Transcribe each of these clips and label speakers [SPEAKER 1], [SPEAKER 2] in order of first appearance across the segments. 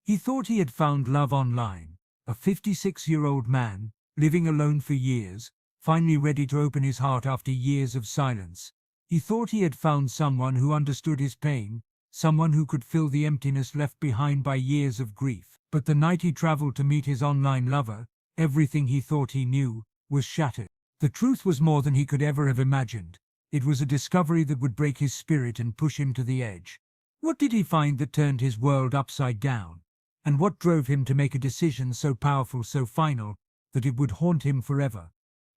[SPEAKER 1] He thought he had found love online. A 56-year-old man, living alone for years, finally ready to open his heart after years of silence. He thought he had found someone who understood his pain, someone who could fill the emptiness left behind by years of grief. But the night he traveled to meet his online lover, everything he thought he knew was shattered. The truth was more than he could ever have imagined. It was a discovery that would break his spirit and push him to the edge. What did he find that turned his world upside down? And what drove him to make a decision so powerful, so final, that it would haunt him forever?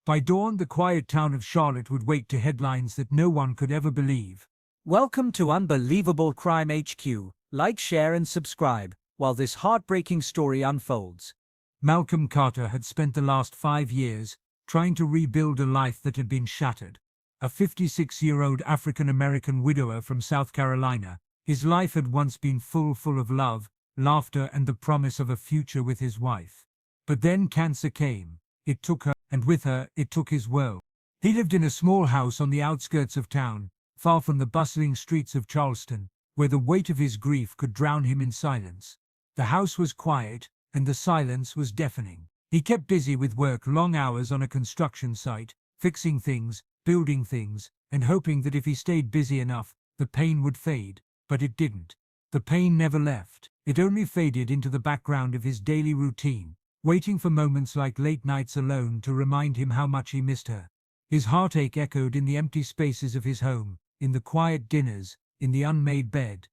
[SPEAKER 1] By dawn, the quiet town of Charlotte would wake to headlines that no one could ever believe.
[SPEAKER 2] Welcome to Unbelievable Crime HQ. Like, share and subscribe while this heartbreaking story unfolds.
[SPEAKER 1] Malcolm Carter had spent the last 5 years trying to rebuild a life that had been shattered. A 56-year-old African-American widower from South Carolina, his life had once been full of love, laughter and the promise of a future with his wife. But then cancer came. It took her, and with her, it took his world. He lived in a small house on the outskirts of town, far from the bustling streets of Charleston, where the weight of his grief could drown him in silence. The house was quiet, and the silence was deafening. He kept busy with work, long hours on a construction site, fixing things, building things, and hoping that if he stayed busy enough, the pain would fade. But it didn't. The pain never left. It only faded into the background of his daily routine, waiting for moments like late nights alone to remind him how much he missed her. His heartache echoed in the empty spaces of his home, in the quiet dinners, in the unmade bed.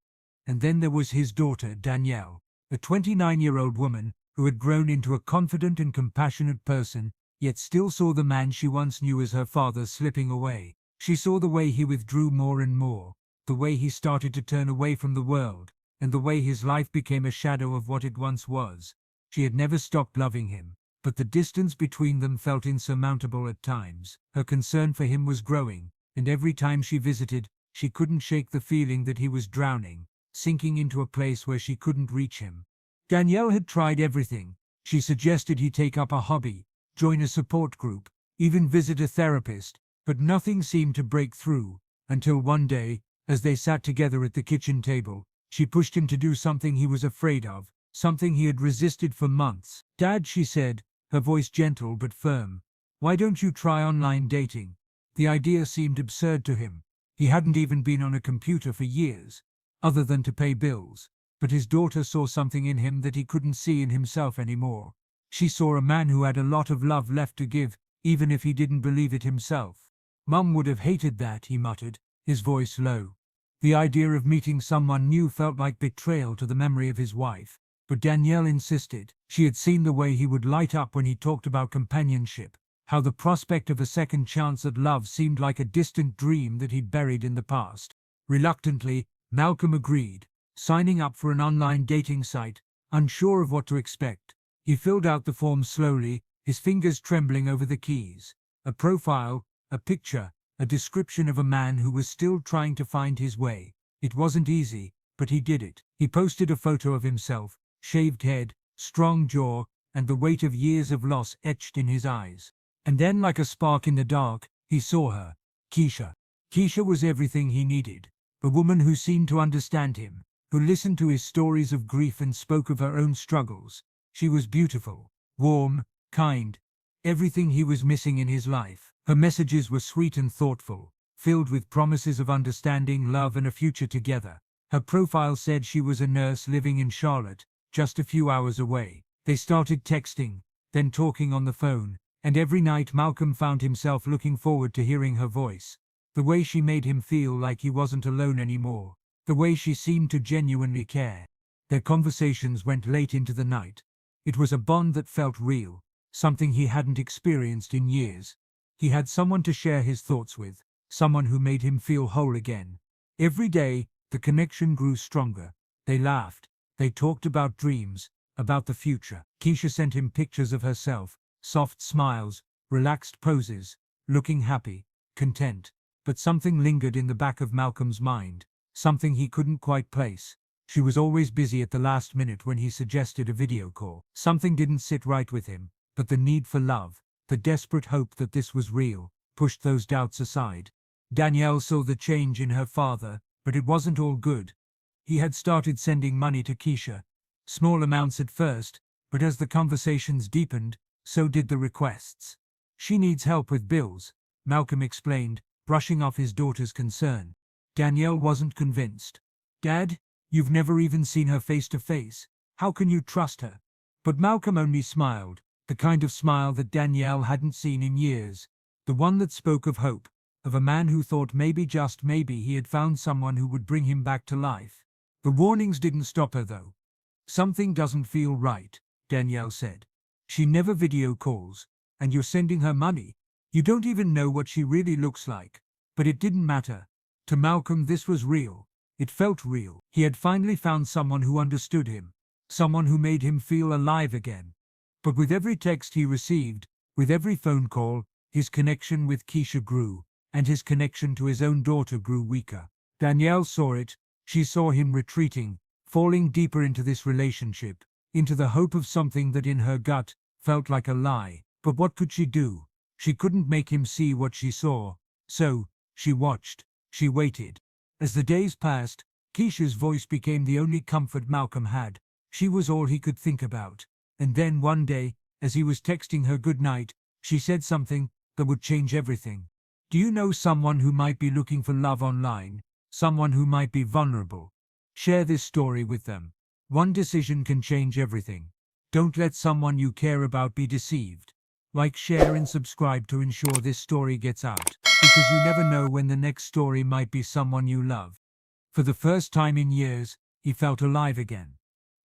[SPEAKER 1] And then there was his daughter, Danielle, a 29-year-old woman who had grown into a confident and compassionate person, yet still saw the man she once knew as her father slipping away. She saw the way he withdrew more and more, the way he started to turn away from the world, and the way his life became a shadow of what it once was. She had never stopped loving him, but the distance between them felt insurmountable at times. Her concern for him was growing, and every time she visited, she couldn't shake the feeling that he was drowning, sinking into a place where she couldn't reach him. Danielle had tried everything. She suggested he take up a hobby, join a support group, even visit a therapist, but nothing seemed to break through, until one day, as they sat together at the kitchen table, she pushed him to do something he was afraid of, something he had resisted for months. "Dad," she said, her voice gentle but firm, "why don't you try online dating?" The idea seemed absurd to him. He hadn't even been on a computer for years, other than to pay bills. But his daughter saw something in him that he couldn't see in himself anymore. She saw a man who had a lot of love left to give, even if he didn't believe it himself. "Mum would have hated that," he muttered, his voice low. The idea of meeting someone new felt like betrayal to the memory of his wife. But Danielle insisted. She had seen the way he would light up when he talked about companionship, how the prospect of a second chance at love seemed like a distant dream that he'd buried in the past. Reluctantly, Malcolm agreed, signing up for an online dating site, unsure of what to expect. He filled out the form slowly, his fingers trembling over the keys. A profile, a picture, a description of a man who was still trying to find his way. It wasn't easy, but he did it. He posted a photo of himself, shaved head, strong jaw, and the weight of years of loss etched in his eyes. And then, like a spark in the dark, he saw her. Keisha. Keisha was everything he needed. A woman who seemed to understand him, who listened to his stories of grief and spoke of her own struggles. She was beautiful, warm, kind, everything he was missing in his life. Her messages were sweet and thoughtful, filled with promises of understanding, love, and a future together. Her profile said she was a nurse living in Charlotte, just a few hours away. They started texting, then talking on the phone, and every night Malcolm found himself looking forward to hearing her voice. The way she made him feel like he wasn't alone anymore. The way she seemed to genuinely care. Their conversations went late into the night. It was a bond that felt real, something he hadn't experienced in years. He had someone to share his thoughts with, someone who made him feel whole again. Every day, the connection grew stronger. They laughed. They talked about dreams, about the future. Keisha sent him pictures of herself, soft smiles, relaxed poses, looking happy, content. But something lingered in the back of Malcolm's mind, something he couldn't quite place. She was always busy at the last minute when he suggested a video call. Something didn't sit right with him, but the need for love, the desperate hope that this was real, pushed those doubts aside. Danielle saw the change in her father, but it wasn't all good. He had started sending money to Keisha, Small amounts at first, but as the conversations deepened, so did the requests. She needs help with bills, Malcolm explained, brushing off his daughter's concern. Danielle wasn't convinced. Dad, you've never even seen her face to face. How can you trust her? But Malcolm only smiled, the kind of smile that Danielle hadn't seen in years. The one that spoke of hope, of a man who thought maybe just maybe he had found someone who would bring him back to life. The warnings didn't stop her though. Something doesn't feel right, Danielle said. She never video calls, and you're sending her money. You don't even know what she really looks like. But it didn't matter. To Malcolm this was real. It felt real. He had finally found someone who understood him. Someone who made him feel alive again. But with every text he received, with every phone call, his connection with Keisha grew, and his connection to his own daughter grew weaker. Danielle saw it. She saw him retreating, falling deeper into this relationship, into the hope of something that in her gut felt like a lie. But what could she do? She couldn't make him see what she saw. So, she watched. She waited. As the days passed, Keisha's voice became the only comfort Malcolm had. She was all he could think about. And then one day, as he was texting her good night, she said something that would change everything. Do you know someone who might be looking for love online? Someone who might be vulnerable? Share this story with them. One decision can change everything. Don't let someone you care about be deceived. Like, share and subscribe to ensure this story gets out, because you never know when the next story might be someone you love. For the first time in years, he felt alive again.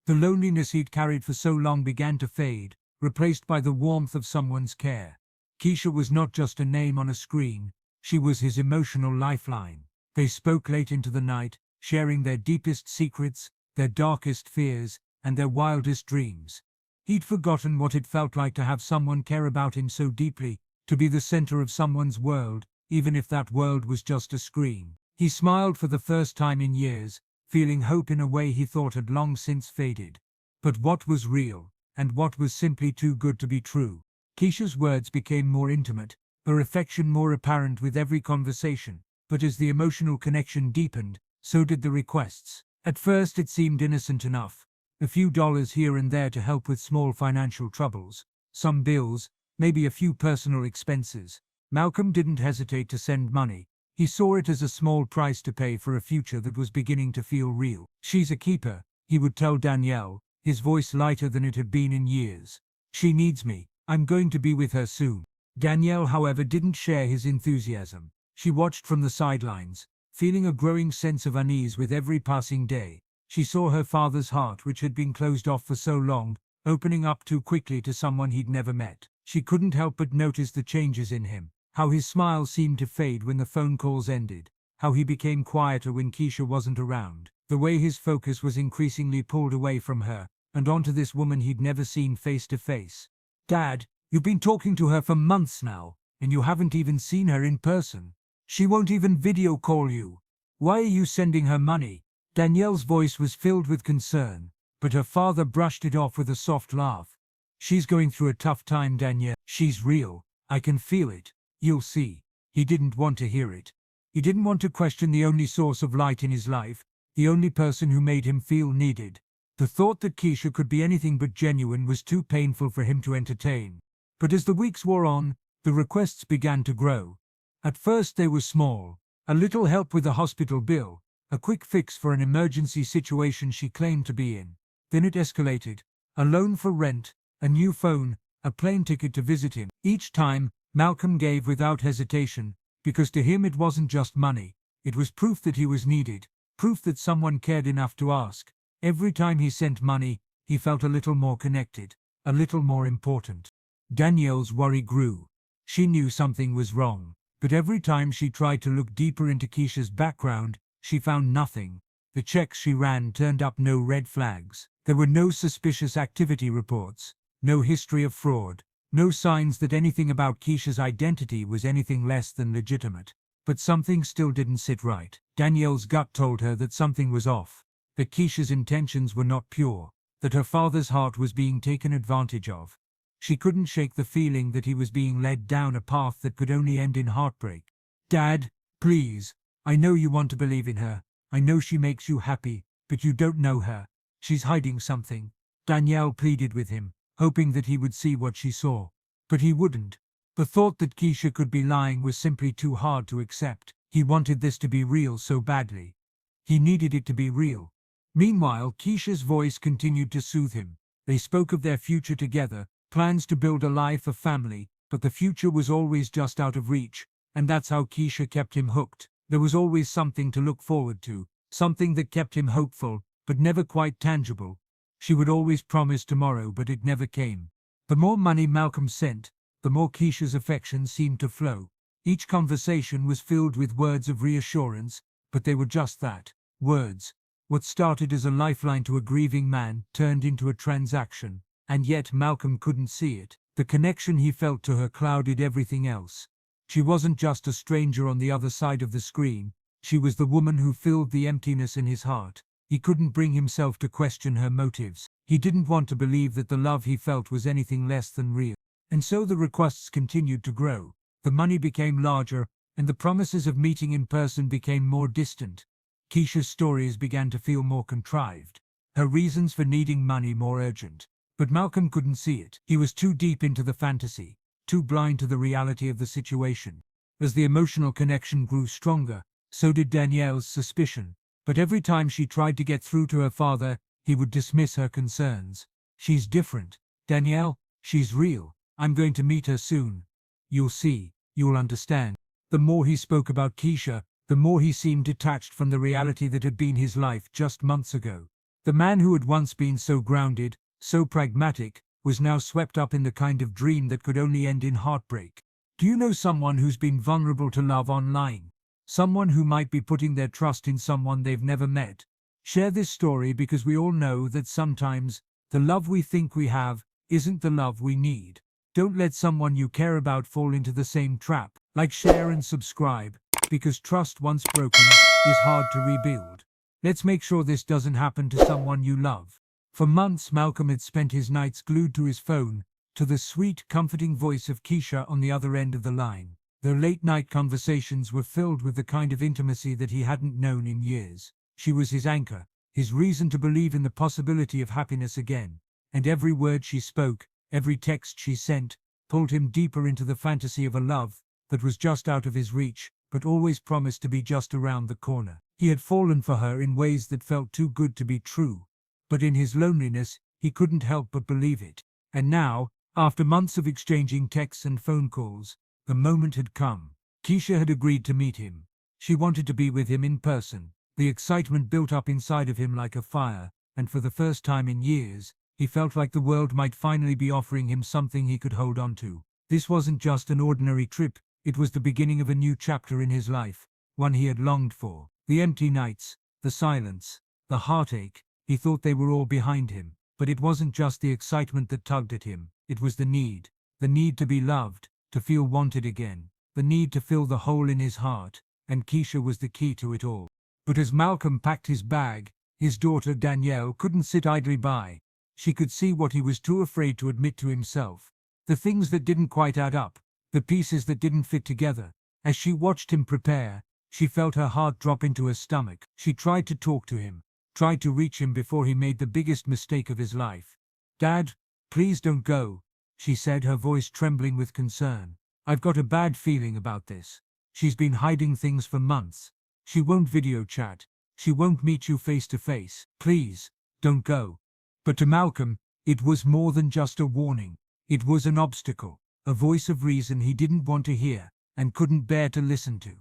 [SPEAKER 1] The loneliness he'd carried for so long began to fade, replaced by the warmth of someone's care. Keisha was not just a name on a screen, she was his emotional lifeline. They spoke late into the night, sharing their deepest secrets, their darkest fears, and their wildest dreams. He'd forgotten what it felt like to have someone care about him so deeply, to be the center of someone's world, even if that world was just a screen. He smiled for the first time in years, feeling hope in a way he thought had long since faded. But what was real, and what was simply too good to be true? Keisha's words became more intimate, her affection more apparent with every conversation, but as the emotional connection deepened, so did the requests. At first it seemed innocent enough. A few dollars here and there to help with small financial troubles, some bills, maybe a few personal expenses. Malcolm didn't hesitate to send money. He saw it as a small price to pay for a future that was beginning to feel real. She's a keeper, he would tell Danielle, his voice lighter than it had been in years. She needs me. I'm going to be with her soon. Danielle, however, didn't share his enthusiasm. She watched from the sidelines, feeling a growing sense of unease with every passing day. She saw her father's heart, which had been closed off for so long, opening up too quickly to someone he'd never met. She couldn't help but notice the changes in him, how his smile seemed to fade when the phone calls ended, how he became quieter when Keisha wasn't around, the way his focus was increasingly pulled away from her, and onto this woman he'd never seen face to face. Dad, you've been talking to her for months now, and you haven't even seen her in person. She won't even video call you. Why are you sending her money? Danielle's voice was filled with concern, but her father brushed it off with a soft laugh. She's going through a tough time, Danielle. She's real. I can feel it. You'll see. He didn't want to hear it. He didn't want to question the only source of light in his life, the only person who made him feel needed. The thought that Keisha could be anything but genuine was too painful for him to entertain. But as the weeks wore on, the requests began to grow. At first they were small. A little help with a hospital bill, a quick fix for an emergency situation she claimed to be in. Then it escalated. A loan for rent, a new phone, a plane ticket to visit him. Each time, Malcolm gave without hesitation, because to him it wasn't just money. It was proof that he was needed, proof that someone cared enough to ask. Every time he sent money, he felt a little more connected, a little more important. Danielle's worry grew. She knew something was wrong, but every time she tried to look deeper into Keisha's background, she found nothing. The checks she ran turned up no red flags. There were no suspicious activity reports, no history of fraud, no signs that anything about Keisha's identity was anything less than legitimate. But something still didn't sit right. Danielle's gut told her that something was off, that Keisha's intentions were not pure, that her father's heart was being taken advantage of. She couldn't shake the feeling that he was being led down a path that could only end in heartbreak. Dad, please. I know you want to believe in her. I know she makes you happy, but you don't know her. She's hiding something. Danielle pleaded with him, hoping that he would see what she saw. But he wouldn't. The thought that Keisha could be lying was simply too hard to accept. He wanted this to be real so badly. He needed it to be real. Meanwhile, Keisha's voice continued to soothe him. They spoke of their future together, plans to build a life, a family, but the future was always just out of reach, and that's how Keisha kept him hooked. There was always something to look forward to, something that kept him hopeful, but never quite tangible. She would always promise tomorrow, but it never came. The more money Malcolm sent, the more Keisha's affection seemed to flow. Each conversation was filled with words of reassurance, but they were just that, words. What started as a lifeline to a grieving man turned into a transaction, and yet Malcolm couldn't see it. The connection he felt to her clouded everything else. She wasn't just a stranger on the other side of the screen, she was the woman who filled the emptiness in his heart. He couldn't bring himself to question her motives. He didn't want to believe that the love he felt was anything less than real. And so the requests continued to grow. The money became larger, and the promises of meeting in person became more distant. Keisha's stories began to feel more contrived, her reasons for needing money more urgent. But Malcolm couldn't see it. He was too deep into the fantasy, too blind to the reality of the situation. As the emotional connection grew stronger, so did Danielle's suspicion. But every time she tried to get through to her father, he would dismiss her concerns. She's different, Danielle, she's real. I'm going to meet her soon. You'll see, you'll understand. The more he spoke about Keisha, the more he seemed detached from the reality that had been his life just months ago. The man who had once been so grounded, so pragmatic, was now swept up in the kind of dream that could only end in heartbreak. Do you know someone who's been vulnerable to love online? Someone who might be putting their trust in someone they've never met? Share this story because we all know that sometimes the love we think we have isn't the love we need. Don't let someone you care about fall into the same trap. Like, share and subscribe, because trust once broken is hard to rebuild. Let's make sure this doesn't happen to someone you love. For months Malcolm had spent his nights glued to his phone, to the sweet, comforting voice of Keisha on the other end of the line. Their late-night conversations were filled with the kind of intimacy that he hadn't known in years. She was his anchor, his reason to believe in the possibility of happiness again. And every word she spoke, every text she sent, pulled him deeper into the fantasy of a love that was just out of his reach, but always promised to be just around the corner. He had fallen for her in ways that felt too good to be true. But in his loneliness, he couldn't help but believe it. And now, after months of exchanging texts and phone calls, the moment had come. Keisha had agreed to meet him. She wanted to be with him in person. The excitement built up inside of him like a fire, and for the first time in years, he felt like the world might finally be offering him something he could hold on to. This wasn't just an ordinary trip, it was the beginning of a new chapter in his life, one he had longed for. The empty nights, the silence, the heartache, he thought they were all behind him. But it wasn't just the excitement that tugged at him, it was the need to be loved, to feel wanted again, the need to fill the hole in his heart, and Keisha was the key to it all. But as Malcolm packed his bag, his daughter Danielle couldn't sit idly by. She could see what he was too afraid to admit to himself. The things that didn't quite add up, the pieces that didn't fit together. As she watched him prepare, she felt her heart drop into her stomach. She tried to talk to him, tried to reach him before he made the biggest mistake of his life. "Dad, please don't go," she said, her voice trembling with concern. "I've got a bad feeling about this. She's been hiding things for months. She won't video chat. She won't meet you face to face. Please, don't go." But to Malcolm, it was more than just a warning. It was an obstacle, a voice of reason he didn't want to hear and couldn't bear to listen to.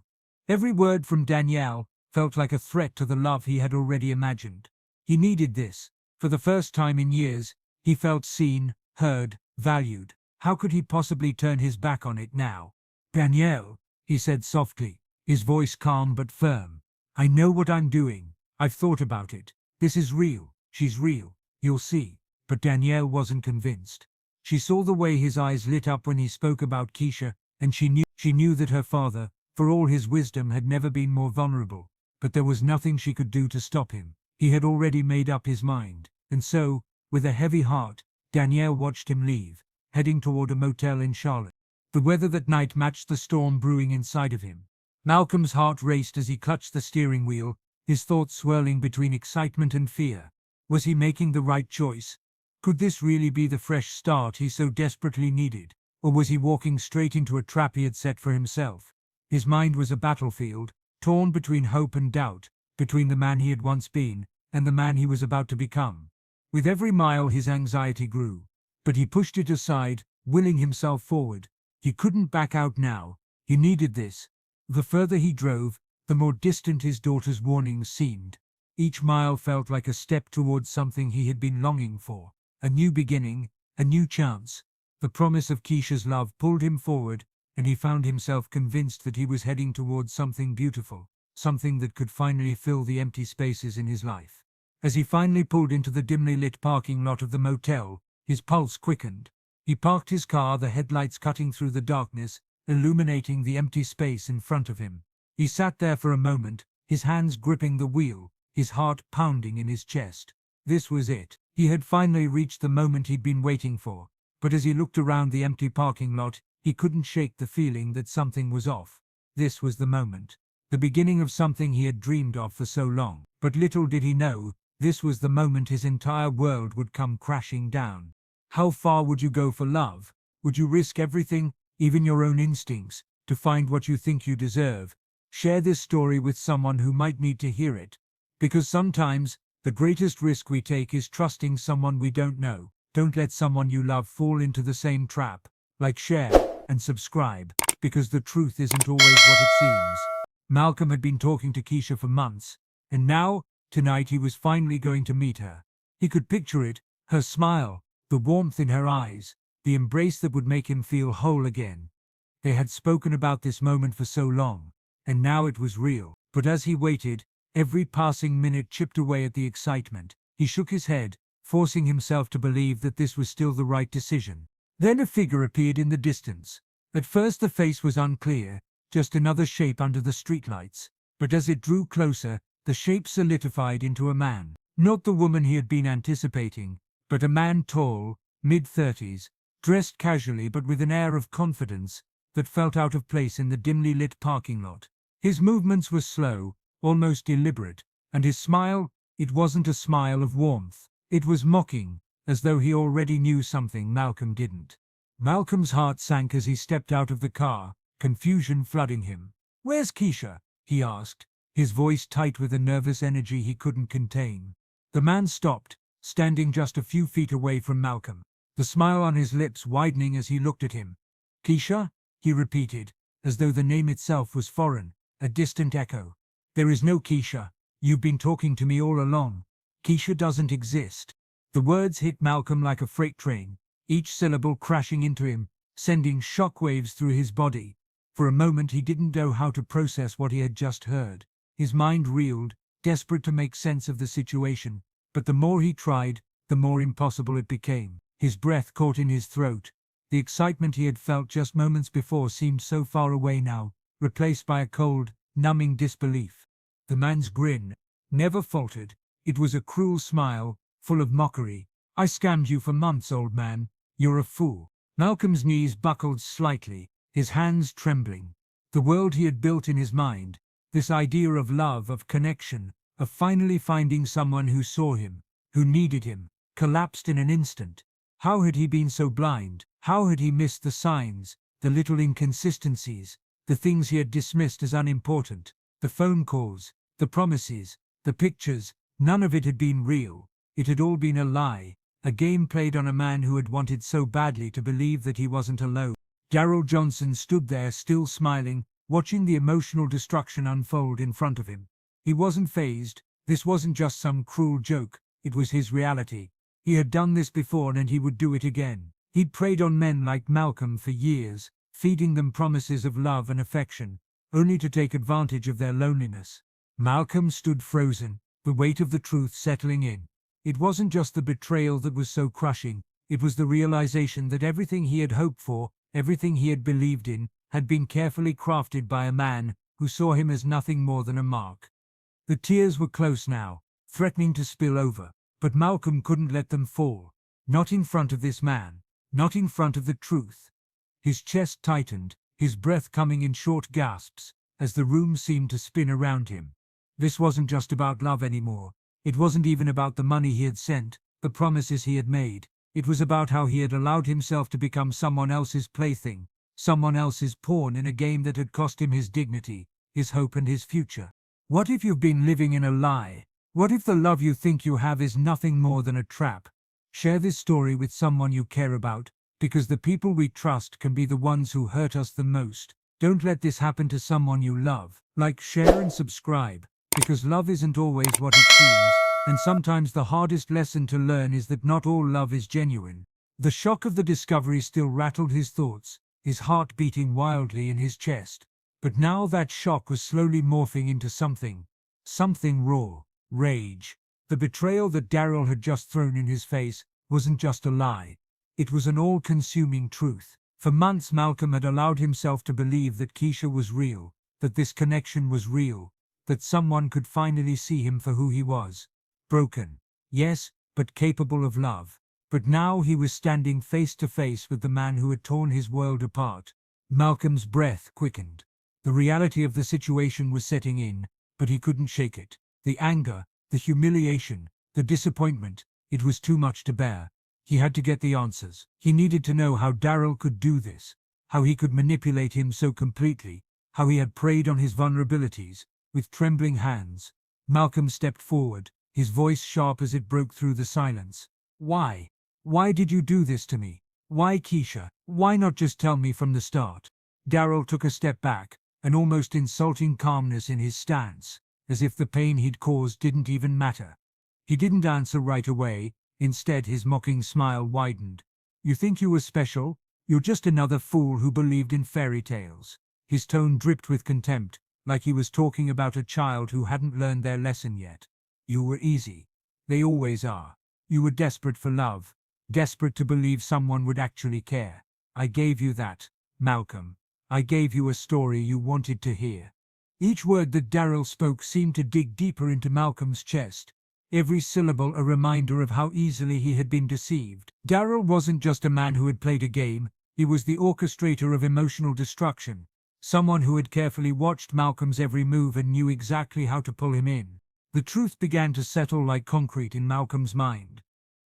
[SPEAKER 1] Every word from Danielle felt like a threat to the love he had already imagined. He needed this. For the first time in years, he felt seen, heard, valued. How could he possibly turn his back on it now? "Danielle," he said softly, his voice calm but firm. "I know what I'm doing. I've thought about it. This is real. She's real. You'll see." But Danielle wasn't convinced. She saw the way his eyes lit up when he spoke about Keisha, and she knew that her father, for all his wisdom, had never been more vulnerable. But there was nothing she could do to stop him. He had already made up his mind. And so, with a heavy heart, Danielle watched him leave, heading toward a motel in Charlotte. The weather that night matched the storm brewing inside of him. Malcolm's heart raced as he clutched the steering wheel, his thoughts swirling between excitement and fear. Was he making the right choice? Could this really be the fresh start he so desperately needed? Or was he walking straight into a trap he had set for himself? His mind was a battlefield, torn between hope and doubt, between the man he had once been and the man he was about to become. With every mile his anxiety grew, but he pushed it aside, willing himself forward. He couldn't back out now. He needed this. The further he drove, the more distant his daughter's warnings seemed. Each mile felt like a step towards something he had been longing for. A new beginning, a new chance. The promise of Keisha's love pulled him forward, and he found himself convinced that he was heading towards something beautiful, something that could finally fill the empty spaces in his life. As he finally pulled into the dimly lit parking lot of the motel, his pulse quickened. He parked his car, the headlights cutting through the darkness, illuminating the empty space in front of him. He sat there for a moment, his hands gripping the wheel, his heart pounding in his chest. This was it. He had finally reached the moment he'd been waiting for. But as he looked around the empty parking lot, he couldn't shake the feeling that something was off. This was the moment. The beginning of something he had dreamed of for so long. But little did he know, this was the moment his entire world would come crashing down. How far would you go for love? Would you risk everything, even your own instincts, to find what you think you deserve? Share this story with someone who might need to hear it. Because sometimes, the greatest risk we take is trusting someone we don't know. Don't let someone you love fall into the same trap. Like, share, and subscribe, because the truth isn't always what it seems. Malcolm had been talking to Keisha for months, and now, tonight he was finally going to meet her. He could picture it, her smile, the warmth in her eyes, the embrace that would make him feel whole again. They had spoken about this moment for so long, and now it was real. But as he waited, every passing minute chipped away at the excitement. He shook his head, forcing himself to believe that this was still the right decision. Then a figure appeared in the distance. At first the face was unclear, just another shape under the streetlights. But as it drew closer, the shape solidified into a man. Not the woman he had been anticipating, but a man tall, mid-30s, dressed casually but with an air of confidence that felt out of place in the dimly lit parking lot. His movements were slow, almost deliberate, and his smile, it wasn't a smile of warmth. It was mocking, as though he already knew something Malcolm didn't. Malcolm's heart sank as he stepped out of the car, confusion flooding him. "Where's Keisha?" he asked, his voice tight with a nervous energy he couldn't contain. The man stopped, standing just a few feet away from Malcolm, the smile on his lips widening as he looked at him. "Keisha?" he repeated, as though the name itself was foreign, a distant echo. "There is no Keisha. You've been talking to me all along. Keisha doesn't exist." The words hit Malcolm like a freight train, each syllable crashing into him, sending shockwaves through his body. For a moment he didn't know how to process what he had just heard. His mind reeled, desperate to make sense of the situation, but the more he tried, the more impossible it became. His breath caught in his throat. The excitement he had felt just moments before seemed so far away now, replaced by a cold, numbing disbelief. The man's grin never faltered. It was a cruel smile, full of mockery. "I scammed you for months, old man. You're a fool." Malcolm's knees buckled slightly, his hands trembling. The world he had built in his mind, this idea of love, of connection, of finally finding someone who saw him, who needed him, collapsed in an instant. How had he been so blind? How had he missed the signs, the little inconsistencies, the things he had dismissed as unimportant? The phone calls, the promises, the pictures, none of it had been real. It had all been a lie, a game played on a man who had wanted so badly to believe that he wasn't alone. Darrell Johnson stood there, still smiling, watching the emotional destruction unfold in front of him. He wasn't fazed. This wasn't just some cruel joke, it was his reality. He had done this before and he would do it again. He'd preyed on men like Malcolm for years, feeding them promises of love and affection, only to take advantage of their loneliness. Malcolm stood frozen, the weight of the truth settling in. It wasn't just the betrayal that was so crushing, it was the realization that everything he had hoped for, everything he had believed in, had been carefully crafted by a man who saw him as nothing more than a mark. The tears were close now, threatening to spill over, but Malcolm couldn't let them fall. Not in front of this man, not in front of the truth. His chest tightened, his breath coming in short gasps, as the room seemed to spin around him. This wasn't just about love anymore. It wasn't even about the money he had sent, the promises he had made. It was about how he had allowed himself to become someone else's plaything, someone else's pawn in a game that had cost him his dignity, his hope and his future. What if you've been living in a lie? What if the love you think you have is nothing more than a trap? Share this story with someone you care about, because the people we trust can be the ones who hurt us the most. Don't let this happen to someone you love. Like, share and subscribe, because love isn't always what it seems, and sometimes the hardest lesson to learn is that not all love is genuine. The shock of the discovery still rattled his thoughts, his heart beating wildly in his chest. But now that shock was slowly morphing into something raw, rage. The betrayal that Daryl had just thrown in his face wasn't just a lie. It was an all-consuming truth. For months Malcolm had allowed himself to believe that Keisha was real, that this connection was real, that someone could finally see him for who he was. Broken, yes, but capable of love. But now he was standing face to face with the man who had torn his world apart. Malcolm's breath quickened. The reality of the situation was setting in, but he couldn't shake it. The anger, the humiliation, the disappointment, it was too much to bear. He had to get the answers. He needed to know how Daryl could do this, how he could manipulate him so completely, how he had preyed on his vulnerabilities. With trembling hands, Malcolm stepped forward, his voice sharp as it broke through the silence. Why? Why did you do this to me? Why, Keisha? Why not just tell me from the start? Daryl took a step back, an almost insulting calmness in his stance, as if the pain he'd caused didn't even matter. He didn't answer right away. Instead, his mocking smile widened. You think you were special? You're just another fool who believed in fairy tales. His tone dripped with contempt, like he was talking about a child who hadn't learned their lesson yet. You were easy. They always are. You were desperate for love, desperate to believe someone would actually care. I gave you that, Malcolm. I gave you a story you wanted to hear. Each word that Daryl spoke seemed to dig deeper into Malcolm's chest, every syllable a reminder of how easily he had been deceived. Daryl wasn't just a man who had played a game, he was the orchestrator of emotional destruction, someone who had carefully watched Malcolm's every move and knew exactly how to pull him in. The truth began to settle like concrete in Malcolm's mind.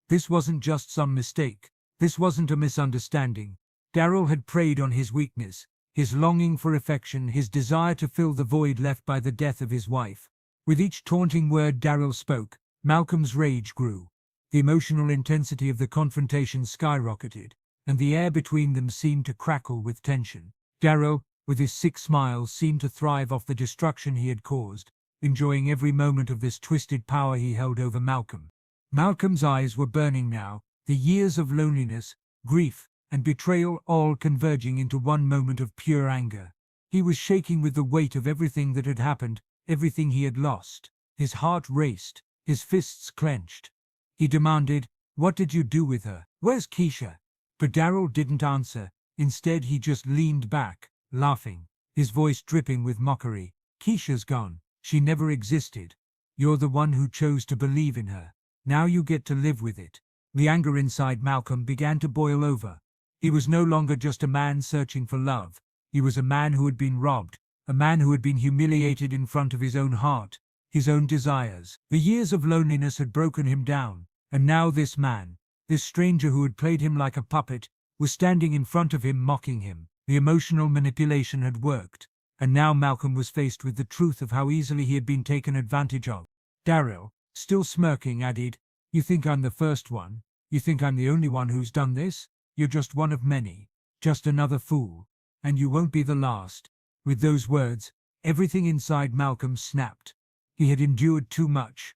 [SPEAKER 1] This wasn't just some mistake. This wasn't a misunderstanding. Daryl had preyed on his weakness, his longing for affection, his desire to fill the void left by the death of his wife. With each taunting word Daryl spoke, Malcolm's rage grew. The emotional intensity of the confrontation skyrocketed, and the air between them seemed to crackle with tension. Daryl, with his sick smile, seemed to thrive off the destruction he had caused, enjoying every moment of this twisted power he held over Malcolm. Malcolm's eyes were burning now, the years of loneliness, grief, and betrayal all converging into one moment of pure anger. He was shaking with the weight of everything that had happened, everything he had lost. His heart raced, his fists clenched. He demanded, "What did you do with her? Where's Keisha?" But Daryl didn't answer. Instead, he just leaned back, laughing, his voice dripping with mockery. "Keisha's gone. She never existed. You're the one who chose to believe in her. Now you get to live with it." The anger inside Malcolm began to boil over. He was no longer just a man searching for love. He was a man who had been robbed, a man who had been humiliated in front of his own heart, his own desires. The years of loneliness had broken him down, and now this man, this stranger who had played him like a puppet, was standing in front of him mocking him. The emotional manipulation had worked, and now Malcolm was faced with the truth of how easily he had been taken advantage of. Daryl, still smirking, added, "You think I'm the first one? You think I'm the only one who's done this? You're just one of many, just another fool, and you won't be the last." With those words, everything inside Malcolm snapped. He had endured too much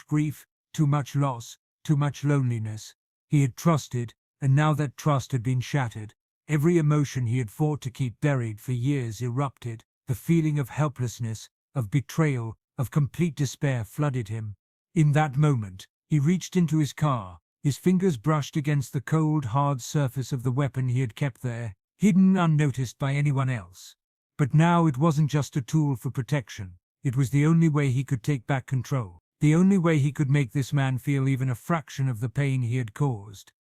[SPEAKER 1] grief, too much loss, too much loneliness. He had trusted, and now that trust had been shattered. Every emotion he had fought to keep buried for years erupted. The feeling of helplessness, of betrayal, of complete despair flooded him. In that moment, he reached into his car. His fingers brushed against the cold, hard surface of the weapon he had kept there, hidden unnoticed by anyone else. But now it wasn't just a tool for protection. It was the only way he could take back control. The only way he could make this man feel even a fraction of the pain he had caused.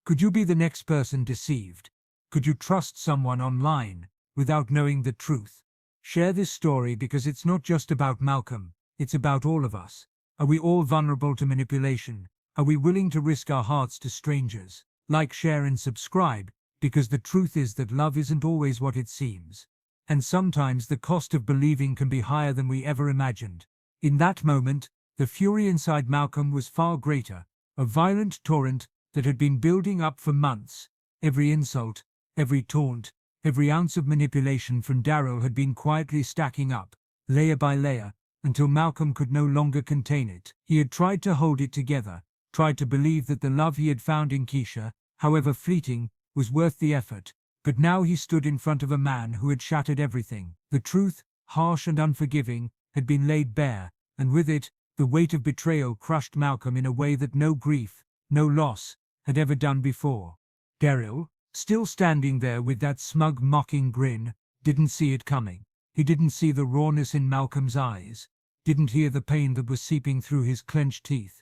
[SPEAKER 1] Could you be the next person deceived? Could you trust someone online without knowing the truth? Share this story because it's not just about Malcolm, it's about all of us. Are we all vulnerable to manipulation? Are we willing to risk our hearts to strangers? Like, share and subscribe, because the truth is that love isn't always what it seems. And sometimes the cost of believing can be higher than we ever imagined. In that moment, the fury inside Malcolm was far greater, a violent torrent that had been building up for months. Every insult, every taunt, every ounce of manipulation from Daryl had been quietly stacking up, layer by layer, until Malcolm could no longer contain it. He had tried to hold it together, tried to believe that the love he had found in Keisha, however fleeting, was worth the effort. But now he stood in front of a man who had shattered everything. The truth, harsh and unforgiving, had been laid bare, and with it, the weight of betrayal crushed Malcolm in a way that no grief, no loss, had ever done before. Daryl, still standing there with that smug, mocking grin, didn't see it coming. He didn't see the rawness in Malcolm's eyes, didn't hear the pain that was seeping through his clenched teeth.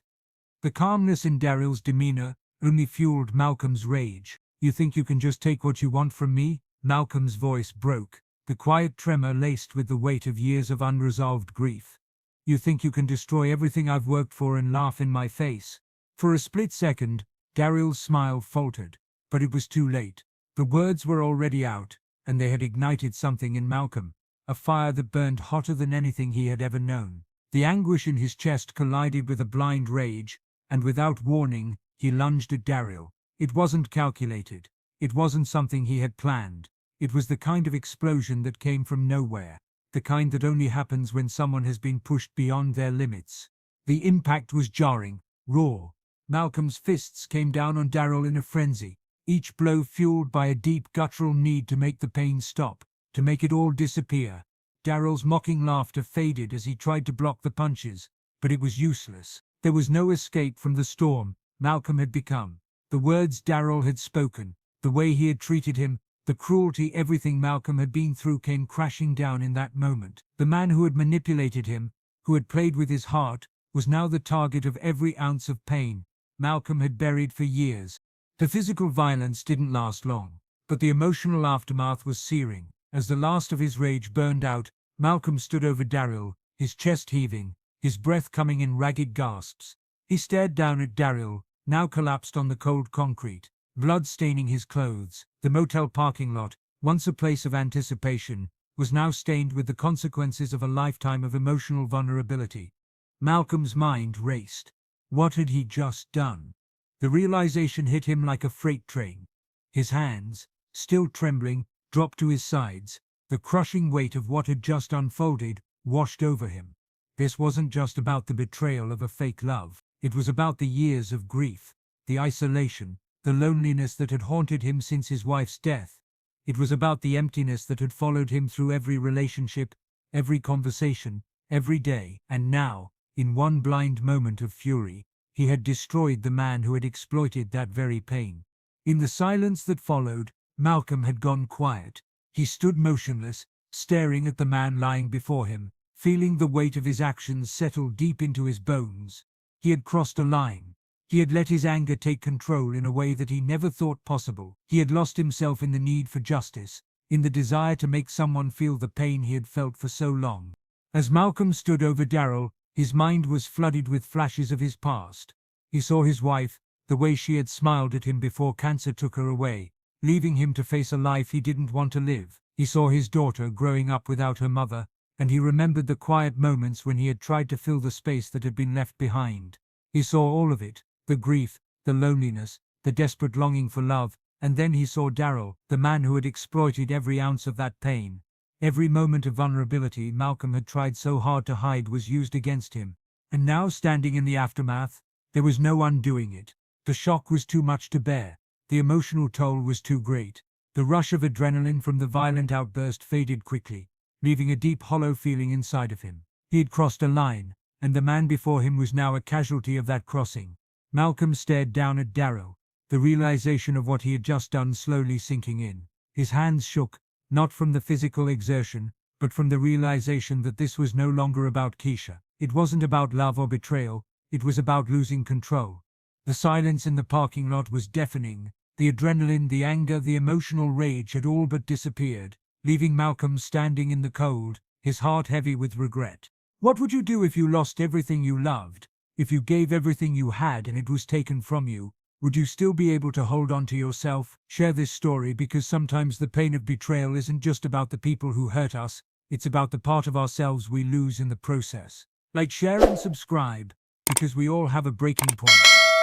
[SPEAKER 1] The calmness in Daryl's demeanor only fueled Malcolm's rage. "You think you can just take what you want from me?" Malcolm's voice broke, the quiet tremor laced with the weight of years of unresolved grief. "You think you can destroy everything I've worked for and laugh in my face?" For a split second, Daryl's smile faltered, but it was too late. The words were already out, and they had ignited something in Malcolm, a fire that burned hotter than anything he had ever known. The anguish in his chest collided with a blind rage, and without warning, he lunged at Daryl. It wasn't calculated. It wasn't something he had planned. It was the kind of explosion that came from nowhere, the kind that only happens when someone has been pushed beyond their limits. The impact was jarring, raw. Malcolm's fists came down on Daryl in a frenzy, each blow fueled by a deep guttural need to make the pain stop, to make it all disappear. Daryl's mocking laughter faded as he tried to block the punches, but it was useless. There was no escape from the storm Malcolm had become. The words Daryl had spoken, the way he had treated him, the cruelty, everything Malcolm had been through came crashing down in that moment. The man who had manipulated him, who had played with his heart, was now the target of every ounce of pain Malcolm had buried for years. The physical violence didn't last long, but the emotional aftermath was searing. As the last of his rage burned out, Malcolm stood over Daryl, his chest heaving, his breath coming in ragged gasps. He stared down at Daryl, now collapsed on the cold concrete, blood staining his clothes. The motel parking lot, once a place of anticipation, was now stained with the consequences of a lifetime of emotional vulnerability. Malcolm's mind raced. What had he just done? The realization hit him like a freight train. His hands, still trembling, dropped to his sides. The crushing weight of what had just unfolded washed over him. This wasn't just about the betrayal of a fake love. It was about the years of grief, the isolation, the loneliness that had haunted him since his wife's death. It was about the emptiness that had followed him through every relationship, every conversation, every day. And now, in one blind moment of fury, he had destroyed the man who had exploited that very pain. In the silence that followed, Malcolm had gone quiet. He stood motionless, staring at the man lying before him, feeling the weight of his actions settle deep into his bones. He had crossed a line. He had let his anger take control in a way that he never thought possible. He had lost himself in the need for justice, in the desire to make someone feel the pain he had felt for so long. As Malcolm stood over Daryl, his mind was flooded with flashes of his past. He saw his wife, the way she had smiled at him before cancer took her away, leaving him to face a life he didn't want to live. He saw his daughter growing up without her mother, and he remembered the quiet moments when he had tried to fill the space that had been left behind. He saw all of it, the grief, the loneliness, the desperate longing for love, and then he saw Daryl, the man who had exploited every ounce of that pain. Every moment of vulnerability Malcolm had tried so hard to hide was used against him, and now, standing in the aftermath, there was no undoing it. The shock was too much to bear. The emotional toll was too great. The rush of adrenaline from the violent outburst faded quickly, leaving a deep hollow feeling inside of him. He had crossed a line, and the man before him was now a casualty of that crossing. Malcolm stared down at Daryl, the realization of what he had just done slowly sinking in. His hands shook, not from the physical exertion, but from the realization that this was no longer about Keisha. It wasn't about love or betrayal, it was about losing control. The silence in the parking lot was deafening. The adrenaline, the anger, the emotional rage had all but disappeared, leaving Malcolm standing in the cold, his heart heavy with regret. What would you do if you lost everything you loved? If you gave everything you had and it was taken from you, would you still be able to hold on to yourself? Share this story because sometimes the pain of betrayal isn't just about the people who hurt us, it's about the part of ourselves we lose in the process. Like, share and subscribe, because we all have a breaking point,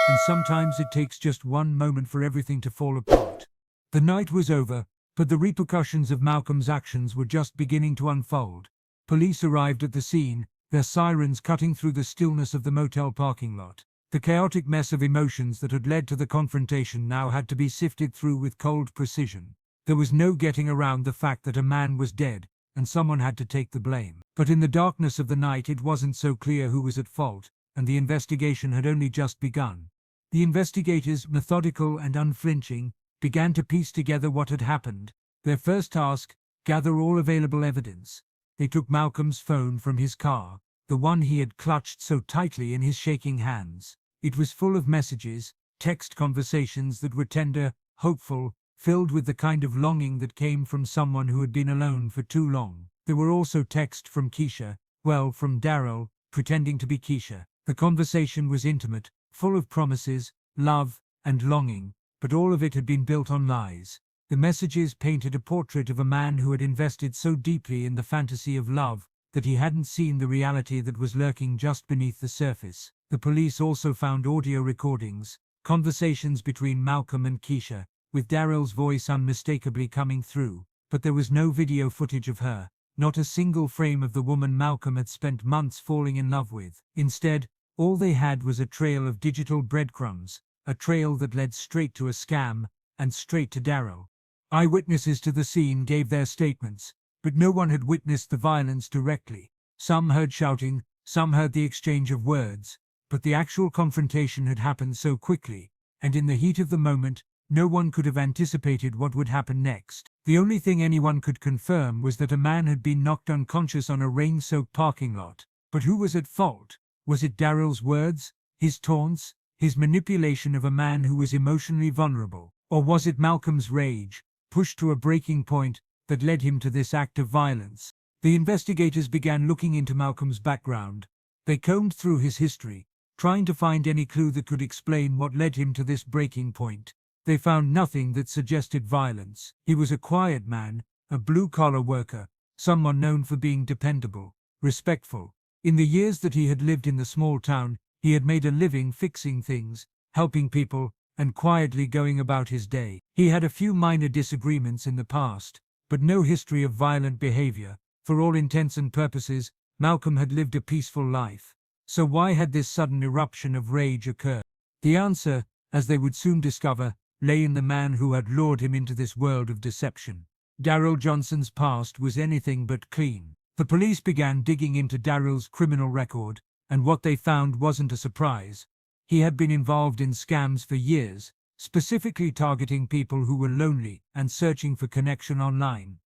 [SPEAKER 1] and sometimes it takes just one moment for everything to fall apart. The night was over, but the repercussions of Malcolm's actions were just beginning to unfold. Police arrived at the scene, their sirens cutting through the stillness of the motel parking lot. The chaotic mess of emotions that had led to the confrontation now had to be sifted through with cold precision. There was no getting around the fact that a man was dead, and someone had to take the blame. But in the darkness of the night it wasn't so clear who was at fault, and the investigation had only just begun. The investigators, methodical and unflinching, began to piece together what had happened. Their first task: gather all available evidence. They took Malcolm's phone from his car, the one he had clutched so tightly in his shaking hands. It was full of messages, text conversations that were tender, hopeful, filled with the kind of longing that came from someone who had been alone for too long. There were also texts from Keisha, from Daryl, pretending to be Keisha. The conversation was intimate, full of promises, love, and longing, but all of it had been built on lies. The messages painted a portrait of a man who had invested so deeply in the fantasy of love that he hadn't seen the reality that was lurking just beneath the surface. The police also found audio recordings, conversations between Malcolm and Keisha, with Daryl's voice unmistakably coming through, but there was no video footage of her, not a single frame of the woman Malcolm had spent months falling in love with. Instead, all they had was a trail of digital breadcrumbs, a trail that led straight to a scam, and straight to Daryl. Eyewitnesses to the scene gave their statements, but no one had witnessed the violence directly. Some heard shouting, some heard the exchange of words, but the actual confrontation had happened so quickly, and in the heat of the moment, no one could have anticipated what would happen next. The only thing anyone could confirm was that a man had been knocked unconscious on a rain-soaked parking lot. But who was at fault? Was it Daryl's words, his taunts, his manipulation of a man who was emotionally vulnerable? Or was it Malcolm's rage, pushed to a breaking point, that led him to this act of violence? The investigators began looking into Malcolm's background. They combed through his history, trying to find any clue that could explain what led him to this breaking point. They found nothing that suggested violence. He was a quiet man, a blue-collar worker, someone known for being dependable, respectful. In the years that he had lived in the small town, he had made a living fixing things, helping people, and quietly going about his day. He had a few minor disagreements in the past, but no history of violent behavior. For all intents and purposes, Malcolm had lived a peaceful life. So why had this sudden eruption of rage occurred? The answer, as they would soon discover, lay in the man who had lured him into this world of deception. Daryl Johnson's past was anything but clean. The police began digging into Daryl's criminal record, and what they found wasn't a surprise. He had been involved in scams for years, specifically targeting people who were lonely and searching for connection online.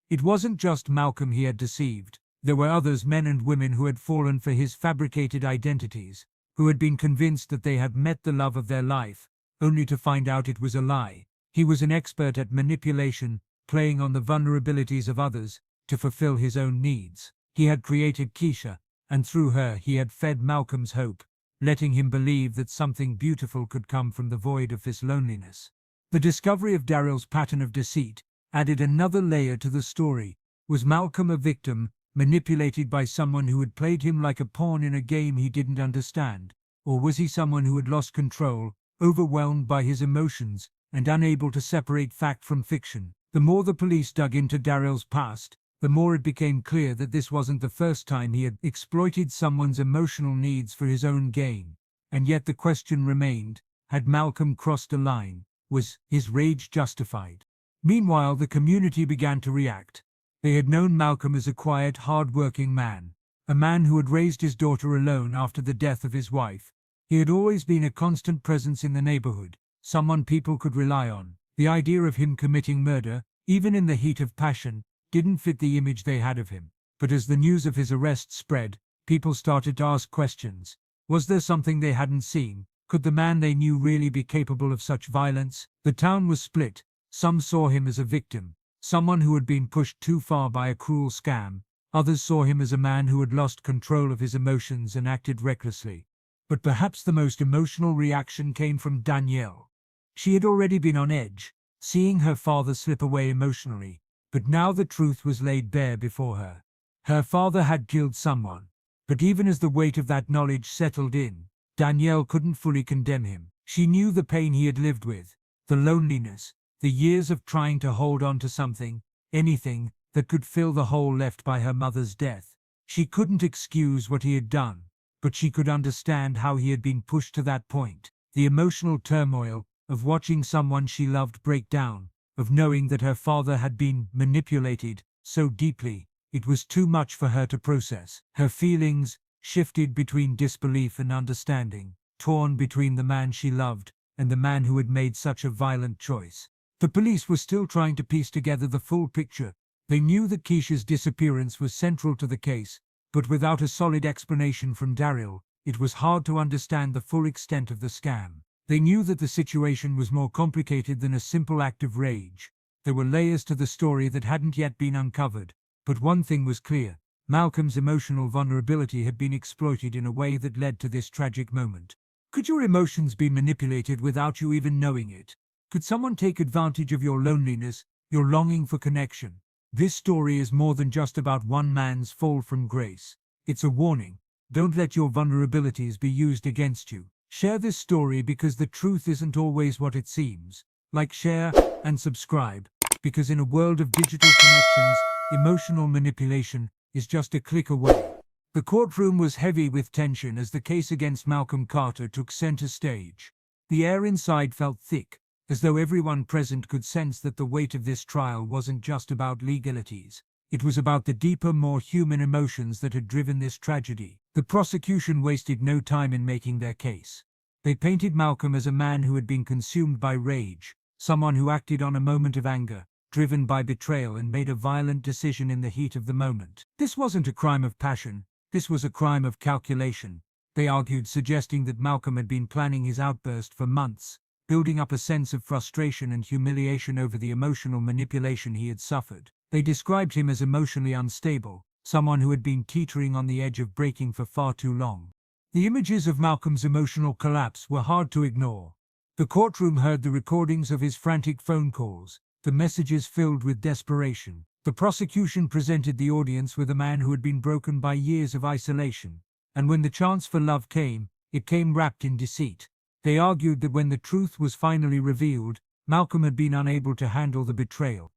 [SPEAKER 1] It wasn't just Malcolm he had deceived. There were others, men and women, who had fallen for his fabricated identities, who had been convinced that they had met the love of their life, only to find out it was a lie. He was an expert at manipulation, playing on the vulnerabilities of others to fulfill his own needs. He had created Keisha, and through her he had fed Malcolm's hope, letting him believe that something beautiful could come from the void of this loneliness. The discovery of Daryl's pattern of deceit added another layer to the story. Was Malcolm a victim, manipulated by someone who had played him like a pawn in a game he didn't understand? Or was he someone who had lost control, overwhelmed by his emotions, and unable to separate fact from fiction? The more the police dug into Daryl's past, the more it became clear that this wasn't the first time he had exploited someone's emotional needs for his own gain. And yet the question remained, had Malcolm crossed a line? Was his rage justified? Meanwhile, the community began to react. They had known Malcolm as a quiet, hard-working man, a man who had raised his daughter alone after the death of his wife. He had always been a constant presence in the neighborhood, someone people could rely on. The idea of him committing murder, even in the heat of passion, didn't fit the image they had of him. But as the news of his arrest spread, people started to ask questions. Was there something they hadn't seen? Could the man they knew really be capable of such violence? The town was split. Some saw him as a victim, someone who had been pushed too far by a cruel scam. Others saw him as a man who had lost control of his emotions and acted recklessly. But perhaps the most emotional reaction came from Danielle. She had already been on edge, seeing her father slip away emotionally, but now the truth was laid bare before her. Her father had killed someone, but even as the weight of that knowledge settled in, Danielle couldn't fully condemn him. She knew the pain he had lived with, the loneliness, the years of trying to hold on to something, anything, that could fill the hole left by her mother's death. She couldn't excuse what he had done, but she could understand how he had been pushed to that point. The emotional turmoil of watching someone she loved break down, of knowing that her father had been manipulated so deeply, it was too much for her to process. Her feelings shifted between disbelief and understanding, torn between the man she loved and the man who had made such a violent choice. The police were still trying to piece together the full picture. They knew that Keisha's disappearance was central to the case, but without a solid explanation from Daryl, it was hard to understand the full extent of the scam. They knew that the situation was more complicated than a simple act of rage. There were layers to the story that hadn't yet been uncovered, but one thing was clear: Malcolm's emotional vulnerability had been exploited in a way that led to this tragic moment. Could your emotions be manipulated without you even knowing it? Could someone take advantage of your loneliness, your longing for connection? This story is more than just about one man's fall from grace. It's a warning. Don't let your vulnerabilities be used against you. Share this story because the truth isn't always what it seems. Like, share, and subscribe, because in a world of digital connections, emotional manipulation is just a click away. The courtroom was heavy with tension as the case against Malcolm Carter took center stage. The air inside felt thick, as though everyone present could sense that the weight of this trial wasn't just about legalities. It was about the deeper, more human emotions that had driven this tragedy. The prosecution wasted no time in making their case. They painted Malcolm as a man who had been consumed by rage, someone who acted on a moment of anger, driven by betrayal, and made a violent decision in the heat of the moment. This wasn't a crime of passion, this was a crime of calculation, they argued, suggesting that Malcolm had been planning his outburst for months, building up a sense of frustration and humiliation over the emotional manipulation he had suffered. They described him as emotionally unstable, someone who had been teetering on the edge of breaking for far too long. The images of Malcolm's emotional collapse were hard to ignore. The courtroom heard the recordings of his frantic phone calls, the messages filled with desperation. The prosecution presented the audience with a man who had been broken by years of isolation, and when the chance for love came, it came wrapped in deceit. They argued that when the truth was finally revealed, Malcolm had been unable to handle the betrayal.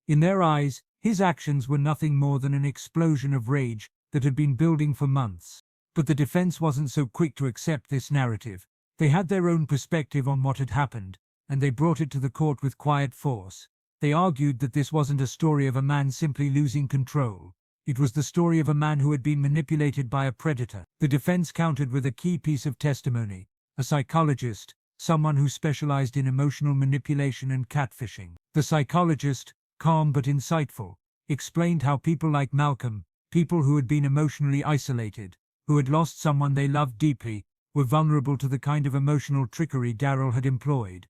[SPEAKER 1] In their eyes, his actions were nothing more than an explosion of rage that had been building for months. But the defense wasn't so quick to accept this narrative. They had their own perspective on what had happened, and they brought it to the court with quiet force. They argued that this wasn't a story of a man simply losing control. It was the story of a man who had been manipulated by a predator. The defense countered with a key piece of testimony: a psychologist, someone who specialized in emotional manipulation and catfishing. The psychologist, calm but insightful, explained how people like Malcolm, people who had been emotionally isolated, who had lost someone they loved deeply, were vulnerable to the kind of emotional trickery Daryl had employed.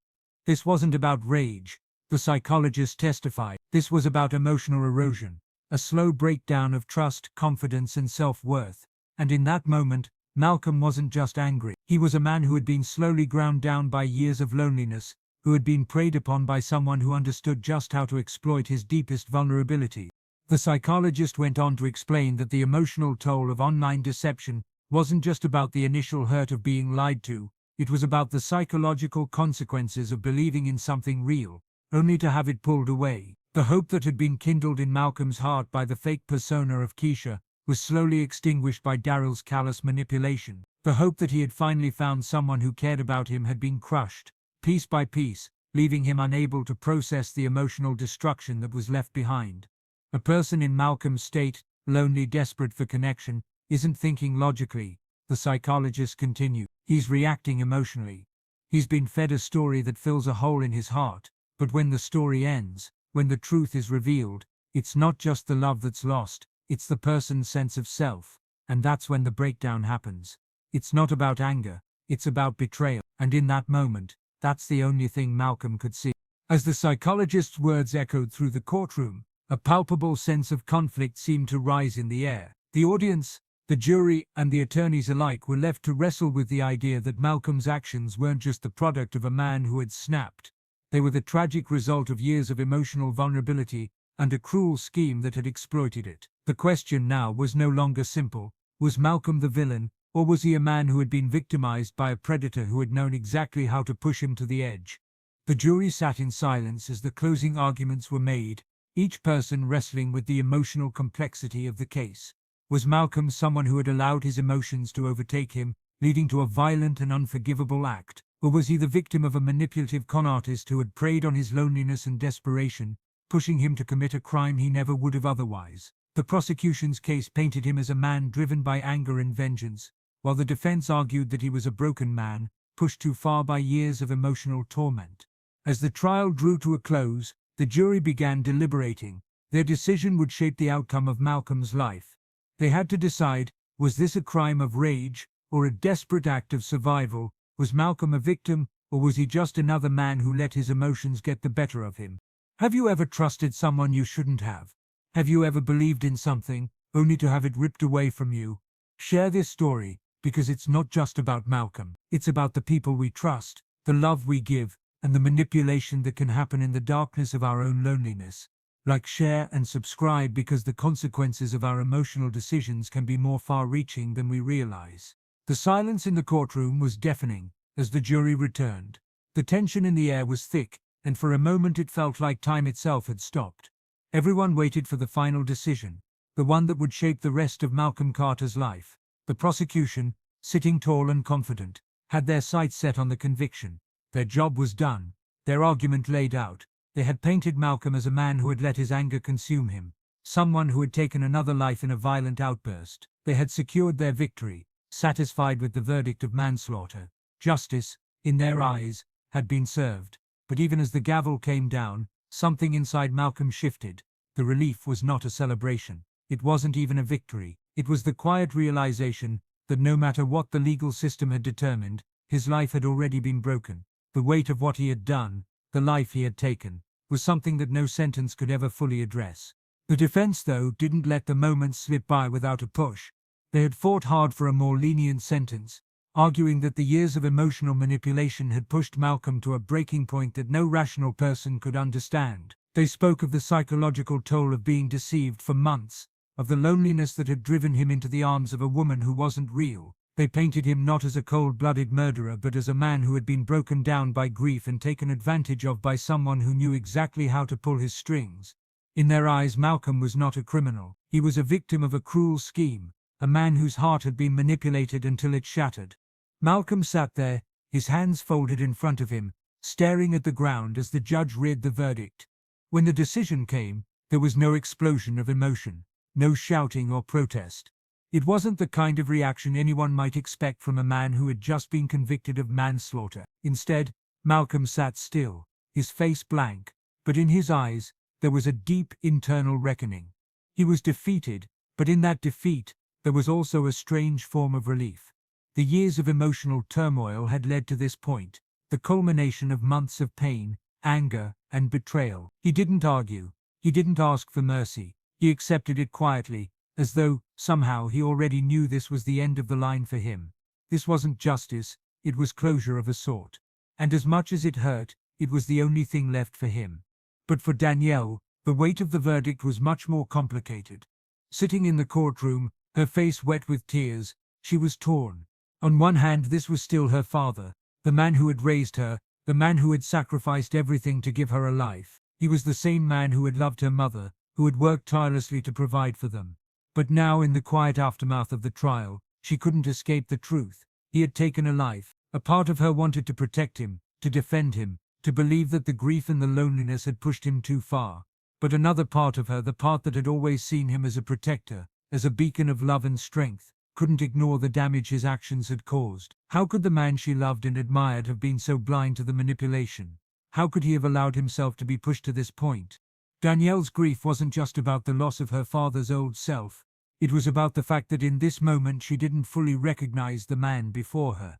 [SPEAKER 1] This wasn't about rage, the psychologist testified. This was about emotional erosion, a slow breakdown of trust, confidence, and self-worth. And in that moment, Malcolm wasn't just angry. He was a man who had been slowly ground down by years of loneliness, who had been preyed upon by someone who understood just how to exploit his deepest vulnerability. The psychologist went on to explain that the emotional toll of online deception wasn't just about the initial hurt of being lied to, it was about the psychological consequences of believing in something real, only to have it pulled away. The hope that had been kindled in Malcolm's heart by the fake persona of Keisha was slowly extinguished by Daryl's callous manipulation. The hope that he had finally found someone who cared about him had been crushed, piece by piece, leaving him unable to process the emotional destruction that was left behind. A person in Malcolm's state, lonely, desperate for connection, isn't thinking logically, the psychologist continued. He's reacting emotionally. He's been fed a story that fills a hole in his heart, but when the story ends, when the truth is revealed, it's not just the love that's lost, it's the person's sense of self, and that's when the breakdown happens. It's not about anger, it's about betrayal, and in that moment, that's the only thing Malcolm could see. As the psychologist's words echoed through the courtroom, A palpable sense of conflict seemed to rise in the air. The audience, the jury, and the attorneys alike were left to wrestle with the idea that Malcolm's actions weren't just the product of a man who had snapped. They were the tragic result of years of emotional vulnerability and a cruel scheme that had exploited it. The question now was no longer simple. Was Malcolm the villain, or was he a man who had been victimized by a predator who had known exactly how to push him to the edge? The jury sat in silence as the closing arguments were made, each person wrestling with the emotional complexity of the case. Was Malcolm someone who had allowed his emotions to overtake him, leading to a violent and unforgivable act? Or was he the victim of a manipulative con artist who had preyed on his loneliness and desperation, pushing him to commit a crime he never would have otherwise? The prosecution's case painted him as a man driven by anger and vengeance, while the defense argued that he was a broken man, pushed too far by years of emotional torment. As the trial drew to a close, the jury began deliberating. Their decision would shape the outcome of Malcolm's life. They had to decide, was this a crime of rage, or a desperate act of survival? Was Malcolm a victim, or was he just another man who let his emotions get the better of him? Have you ever trusted someone you shouldn't have? Have you ever believed in something, only to have it ripped away from you? Share this story, because it's not just about Malcolm. It's about the people we trust, the love we give, and the manipulation that can happen in the darkness of our own loneliness. Like, share, and subscribe, because the consequences of our emotional decisions can be more far-reaching than we realize. The silence in the courtroom was deafening as the jury returned. The tension in the air was thick, and for a moment it felt like time itself had stopped. Everyone waited for the final decision, the one that would shape the rest of Malcolm Carter's life. The prosecution, sitting tall and confident, had their sights set on the conviction. Their job was done, their argument laid out. They had painted Malcolm as a man who had let his anger consume him, someone who had taken another life in a violent outburst. They had secured their victory, satisfied with the verdict of manslaughter. Justice, in their eyes, had been served. But even as the gavel came down, something inside Malcolm shifted. The relief was not a celebration. It wasn't even a victory. It was the quiet realization that no matter what the legal system had determined, his life had already been broken. The weight of what he had done, the life he had taken, was something that no sentence could ever fully address. The defense, though, didn't let the moments slip by without a push. They had fought hard for a more lenient sentence, arguing that the years of emotional manipulation had pushed Malcolm to a breaking point that no rational person could understand. They spoke of the psychological toll of being deceived for months, of the loneliness that had driven him into the arms of a woman who wasn't real. They painted him not as a cold-blooded murderer, but as a man who had been broken down by grief and taken advantage of by someone who knew exactly how to pull his strings. In their eyes, Malcolm was not a criminal. He was a victim of a cruel scheme, a man whose heart had been manipulated until it shattered. Malcolm sat there, his hands folded in front of him, staring at the ground as the judge read the verdict. When the decision came, there was no explosion of emotion, no shouting or protest. It wasn't the kind of reaction anyone might expect from a man who had just been convicted of manslaughter. Instead, Malcolm sat still, his face blank, but in his eyes, there was a deep internal reckoning. He was defeated, but in that defeat, there was also a strange form of relief. The years of emotional turmoil had led to this point, the culmination of months of pain, anger, and betrayal. He didn't argue. He didn't ask for mercy. He accepted it quietly, as though, somehow, he already knew this was the end of the line for him. This wasn't justice, it was closure of a sort. And as much as it hurt, it was the only thing left for him. But for Danielle, the weight of the verdict was much more complicated. Sitting in the courtroom, her face wet with tears, she was torn. On one hand, this was still her father, the man who had raised her, the man who had sacrificed everything to give her a life. He was the same man who had loved her mother, who had worked tirelessly to provide for them. But now, in the quiet aftermath of the trial, she couldn't escape the truth. He had taken a life. A part of her wanted to protect him, to defend him, to believe that the grief and the loneliness had pushed him too far. But another part of her, the part that had always seen him as a protector, as a beacon of love and strength, couldn't ignore the damage his actions had caused. How could the man she loved and admired have been so blind to the manipulation? How could he have allowed himself to be pushed to this point? Danielle's grief wasn't just about the loss of her father's old self. It was about the fact that in this moment she didn't fully recognize the man before her.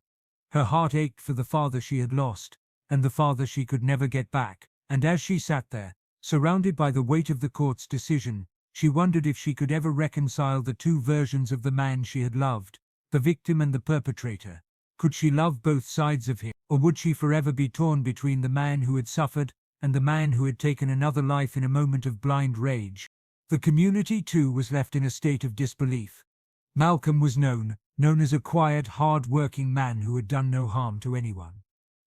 [SPEAKER 1] Her heart ached for the father she had lost, and the father she could never get back. And as she sat there, Surrounded by the weight of the court's decision, she wondered if she could ever reconcile the two versions of the man she had loved, the victim and the perpetrator. Could she love both sides of him, or would she forever be torn between the man who had suffered and the man who had taken another life in a moment of blind rage? The community, too, was left in a state of disbelief. Malcolm was known as a quiet, hard-working man who had done no harm to anyone.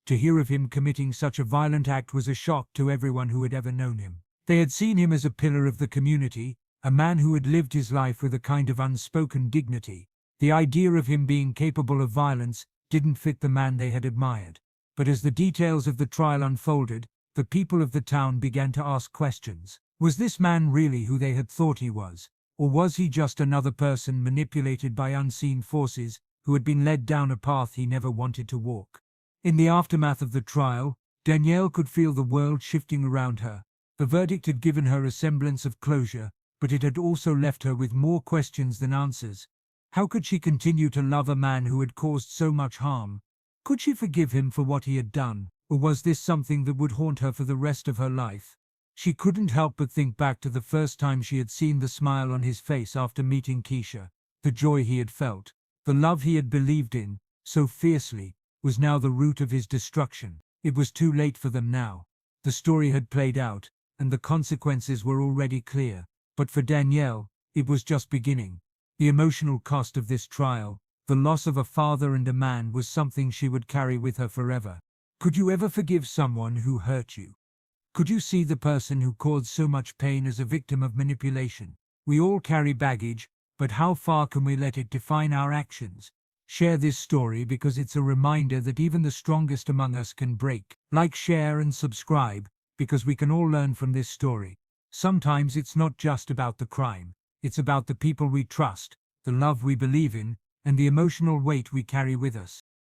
[SPEAKER 1] To hear of him committing such a violent act was a shock to everyone who had ever known him. They had seen him as a pillar of the community, a man who had lived his life with a kind of unspoken dignity. The idea of him being capable of violence didn't fit the man they had admired. But as the details of the trial unfolded, the people of the town began to ask questions. Was this man really who they had thought he was? Or was he just another person manipulated by unseen forces who had been led down a path he never wanted to walk? In the aftermath of the trial, Danielle could feel the world shifting around her. The verdict had given her a semblance of closure, but it had also left her with more questions than answers. How could she continue to love a man who had caused so much harm? Could she forgive him for what he had done, or was this something that would haunt her for the rest of her life? She couldn't help but think back to the first time she had seen the smile on his face after meeting Keisha. The joy he had felt, the love he had believed in so fiercely, was now the root of his destruction. It was too late for them now. The story had played out, and the consequences were already clear. But for Danielle, it was just beginning. The emotional cost of this trial, the loss of a father and a man, was something she would carry with her forever. Could you ever forgive someone who hurt you? Could you see the person who caused so much pain as a victim of manipulation? We all carry baggage, but how far can we let it define our actions? Share this story because it's a reminder that even the strongest among us can break. Like, share and subscribe, because we can all learn from this story. Sometimes it's not just about the crime. It's about the people we trust, the love we believe in, and the emotional weight we carry with us.